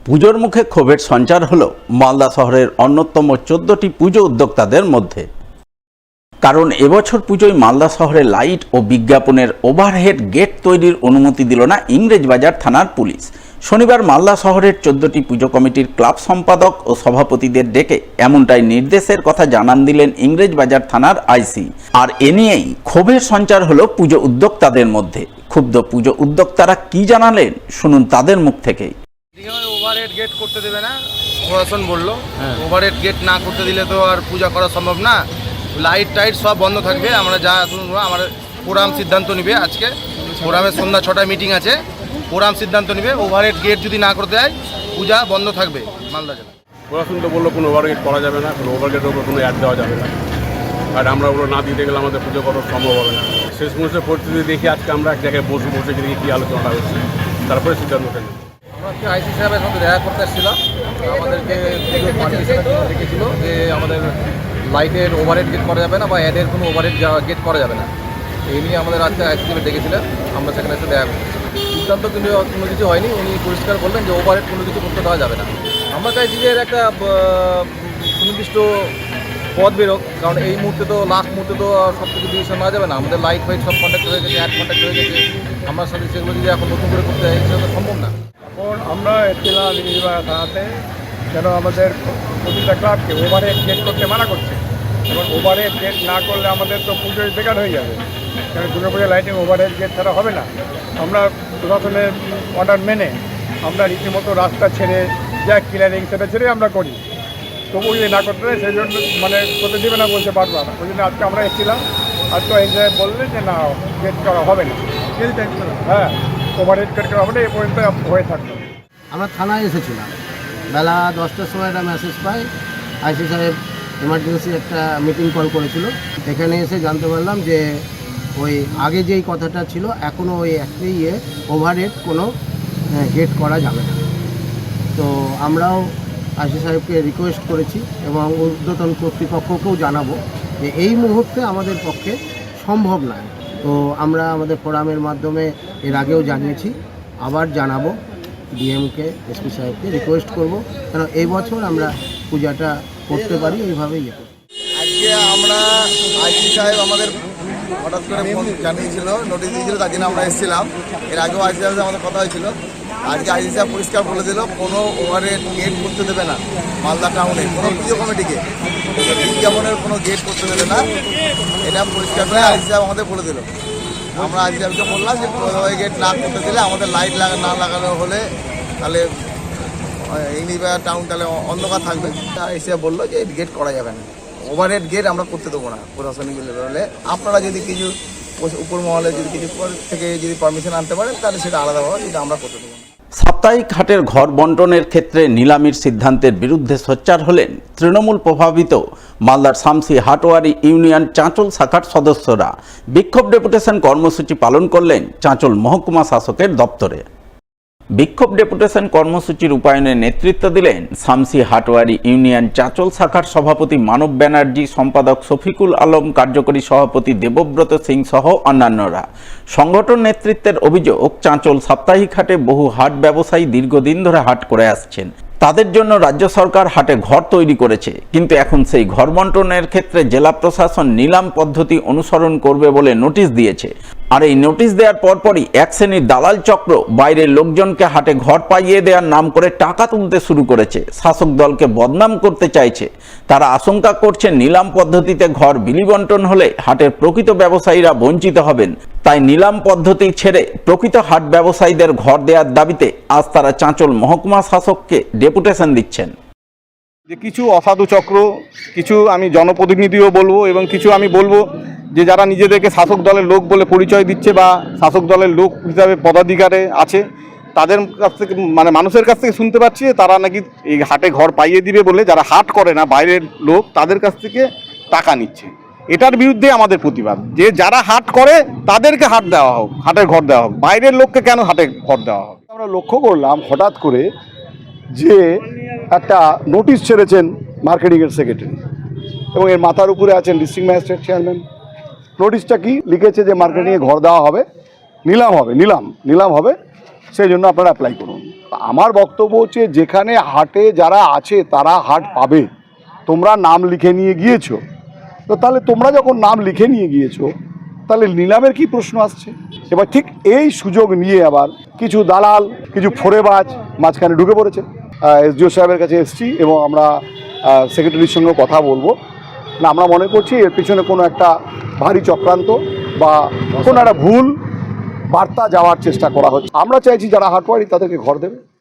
পুজোর মুখে ক্ষোভের সঞ্চার হলো মালদা শহরের অন্যতম 14টি পুজো উদ্যোক্তাদের মধ্যে। কারণ এবছর পুজোয় মালদা শহরে লাইট ও বিজ্ঞাপনের ওভারহেড গেট তৈরির অনুমতি দিল না ইংরেজবাজার থানার পুলিশ। শনিবার মালদা শহরের 14টি পুজো কমিটির ক্লাব সম্পাদক ও সভাপতিদের ডেকে এমনটাই নির্দেশের কথা জানান দিলেন ইংরেজবাজার থানার আইসি। আর এ নিয়েই ক্ষোভের সঞ্চার হলো পুজো উদ্যোক্তাদের মধ্যে। ক্ষুব্ধ পুজো উদ্যোক্তারা কি জানালেন শুনুন তাদের মুখ থেকেই। ওভারহেড গেট করতে দেবে না, প্রশাসন বললো। ওভারহেড গেট না করতে দিলে তো আর পূজা করা সম্ভব না। লাইট টাইট সব বন্ধ থাকবে। আমরা যা আমার ফোরাম সিদ্ধান্ত নিবে, আজকে ফোরামের সন্ধ্যা 6টায় মিটিং আছে, ফোরাম সিদ্ধান্ত নিবে ওভারহেড গেট যদি না করতে হয় পূজা বন্ধ থাকবে মালদা জেলা। প্রশাসন তো বললো কোনো ওভারগেট করা যাবে না, কোনো ওভারগেটের উপর কোনো অ্যাড দেওয়া যাবে না, আর আমরা ওগুলো না দিতে গেলে আমাদের পুজো করা সম্ভব হবে না। শেষ মুহূর্তে পরিস্থিতি দেখি আজকে আমরা এক জায়গায় বসে দেখি কী আলোচনা হচ্ছে, তারপরে সিদ্ধান্ত নেব। আমরা আইসি সাহেবের সঙ্গে দেখা করতে এসেছিলাম। আমাদেরকে দেখেছিল যে আমাদের লাইটের ওভারহেড গেট করা যাবে না বা অ্যাডের কোনো ওভারহেড গেট করা যাবে না। এই নিয়ে আমাদের আজকে আইসি সাহেব ডেকেছিলেন, আমরা সেখানে এসে দেখা করছি। সিদ্ধান্ত কিন্তু কোনো কিছু হয়নি। উনি পরিষ্কার বললেন যে ওভারহেড কোনো কিছু করতে দেওয়া যাবে না। আমরা চাইছি যে এর একটা সুনির্দিষ্ট পথ বেরোক, কারণ এই মুহূর্তে তো লাস্ট মুহূর্তে তো সব কিছু ডিসিশন নেওয়া যাবে না। আমাদের লাইট ফাইট সব কন্ট্যাক্ট হয়ে গেছে, অ্যাড কন্ট্যাক্ট হয়ে গেছে। আমরা সাথে সেগুলো যদি এখন নতুন করে করতে হয় সেটা তো সম্ভব না। এখন আমরা এসেছিলাম ইংরেজবাজার থানাতে, যেন আমাদের প্রতিটা ক্লাবকে ওভারহেড গেট করতে মানা করছে। এবং ওভারহেড গেট না করলে আমাদের তো পুজোয় বেকার হয়ে যাবে, কারণ দুর্গাপূজার লাইটিং ওভারহেড গেট ছাড়া হবে না। আমরা প্রশাসনের অর্ডার মেনে আমরা রীতিমতো রাস্তা ছেড়ে যা ক্লিয়ারিং সেটা ছেড়ে আমরা করি, তবু যদি না করতে সেই জন্য করতে দেবে না বলতে পারবো না। ওই জন্য আজকে আমরা এসেছিলাম। আজকে এই জায়গায় বললেন যে না, গেট করা হবে না। হ্যাঁ, ওভারহেড গেট করা হবে না, এ পর্যন্ত হয়ে থাকবে। আমরা থানায় এসেছিলাম, বেলা 10টার সময় একটা মেসেজ পাই, আইসি সাহেব এমার্জেন্সি একটা মিটিং কল করেছিল। এখানে এসে জানতে পারলাম যে ওই আগে যেই কথাটা ছিল এখনও ওই একটাই ওভারহেড কোনো গেট করা যাবে না। তো আমরাও আইসি সাহেবকে রিকোয়েস্ট করেছি এবং ঊর্ধ্বতন কর্তৃপক্ষকেও জানাবো যে এই মুহূর্তে আমাদের পক্ষে সম্ভব নয়। তো আমরা আমাদের ফোরামের মাধ্যমে এর আগেও জানিয়েছি, আবার জানাবো ডিএমকে, এসপি সাহেবকে রিকোয়েস্ট করব কেন এই বছর আমরা পূজাটা করতে পারি এইভাবেই। আজকে আমরা আইসি সাহেব আমাদের হঠাৎ করে ফোন জানিয়েছিল, নোটিশ দিয়েছিল, তার জন্য আমরা এসেছিলাম। এর আগেও আইসি সাহেবের আমাদের কথা হয়েছিল। আজকে আইসি সাহেব পরিষ্কার বলে দিল কোনো ওভারহেড গেট করতে দেবে না মালদা টাউনে, কোনো পুজো কমিটিকে বিজ্ঞাপনের কোনো গেট করতে দেবে না। এটা পরিষ্কার করে আইসি সাহেব আমাদের বলে দিল। আমরা আইসি সাহেবকে বললাম যে ওই গেট না করতে দিলে আমাদের লাইট না লাগানো হলে তাহলে ইংরেজবাজার টাউন তাহলে অন্ধকার থাকবে। আইসি সাহেব বললো যে গেট করা যাবে না, ওভারহেড গেট আমরা করতে দেবো না প্রশাসনিক লেভেলে। আপনারা যদি কিছু উপর মহলে যদি কিছু থেকে যদি পারমিশন আনতে পারেন তাহলে সেটা আলাদাভাবে, যেটা আমরা করতে দেবো না। সাপ্তাহিক হাটের ঘর বন্টনের ক্ষেত্রে নিলামির সিদ্ধান্তের বিরুদ্ধে সোচ্চার হলেন তৃণমূল প্রভাবিত মালদার শামসি হাটওয়ারি ইউনিয়ন চাঁচল শাখার সদস্যরা। বিক্ষোভ ডেপুটেশন কর্মসূচি পালন করলেন চাঁচল মহকুমা শাসকের দপ্তরে। বিক্ষোভ ডেপুটেশন কর্মসূচির রূপায়ণে নেতৃত্ব দিলেন শামসি হাটওয়ারি ইউনিয়ন চাঁচল শাখার সভাপতি মানব ব্যানার্জি, সম্পাদক শফিকুল আলম, কার্যকরী সভাপতি দেবব্রত সিং সহ অন্যান্যরা। সংগঠন নেতৃত্বের অভিযোগ, চাঁচল সাপ্তাহিক হাটে বহু হাট ব্যবসায়ী দীর্ঘদিন ধরে হাট করে আসছেন। তাদের জন্য রাজ্য সরকার হাটে ঘর তৈরি করেছে, কিন্তু এখন সেই ঘর বন্টনের ক্ষেত্রে জেলা প্রশাসন নিলাম পদ্ধতি অনুসরণ করবে বলে নোটিশ দিয়েছে। আর এই নোটিশ দেওয়ার পরপরই এক শ্রেণীর দালাল চক্র বাইরের লোকজনকে হাটে ঘর পাইয়ে দেওয়ার নাম করে টাকা তুলতে শুরু করেছে, শাসক দলকে বদনাম করতে চাইছে। তারা আশঙ্কা করছে নিলাম পদ্ধতিতে ঘর বিলি বন্টন হলে হাটের প্রকৃত ব্যবসায়ীরা বঞ্চিত হবেন। তাই নিলাম পদ্ধতি ছেড়ে প্রকৃত হাট ব্যবসায়ীদের ঘর দেওয়ার দাবিতে আজ তারা চাঁচল মহকুমা শাসককে ডেপুটেশন দিচ্ছেন। যে কিছু অসাধু চক্র, কিছু আমি জনপ্রতিনিধিও বলবো এবং কিছু আমি বলবো যে যারা নিজেদেরকে শাসক দলের লোক বলে পরিচয় দিচ্ছে বা শাসক দলের লোক হিসাবে পদাধিকারে আছে, তাদের কাছ থেকে মানুষের কাছ থেকে শুনতে পাচ্ছি তারা নাকি এই হাটে ঘর পাইয়ে দিবে বলে, যারা হাট করে না বাইরের লোক তাদের কাছ থেকে টাকা নিচ্ছে। এটার বিরুদ্ধে আমাদের প্রতিবাদ, যে যারা হাট করে তাদেরকে হাট দেওয়া হোক, হাটের ঘর দেওয়া হোক, বাইরের লোককে কেন হাটে ঘর দেওয়া হোক। আমরা লক্ষ্য করলাম হঠাৎ করে যে একটা নোটিশ ছেড়েছেন মার্কেটিংয়ের সেক্রেটারি এবং এর মাথার উপরে আছেন ডিস্ট্রিক্ট ম্যাজিস্ট্রেট চেয়ারম্যান। নোটিশটা কি লিখেছে যে মার্কেটিংয়ে ঘর দেওয়া হবে, নিলাম হবে, সেই জন্য আপনারা অ্যাপ্লাই করুন। আমার বক্তব্য হচ্ছে যেখানে হাটে যারা আছে তারা হাট পাবে। তোমরা নাম লিখে নিয়ে গিয়েছো, তো তাহলে তোমরা যখন নাম লিখে নিয়ে গিয়েছো তাহলে নিলামের কি প্রশ্ন আসছে? এবার ঠিক এই সুযোগ নিয়ে আবার কিছু দালাল, কিছু ফোরেবাজ মাঝখানে ঢুকে পড়েছে। এসডিও সাহেবের কাছে এসছি এবং আমরা সেক্রেটারির সঙ্গে কথা বলবো। না, আমরা মনে করছি এর পিছনে কোনো একটা ভারী চক্রান্ত বা কোনো একটা ভুল বার্তা যাওয়ার চেষ্টা করা হচ্ছে। আমরা চাইছি যারা হাটওয়ারি তাদেরকে ঘর দেবে।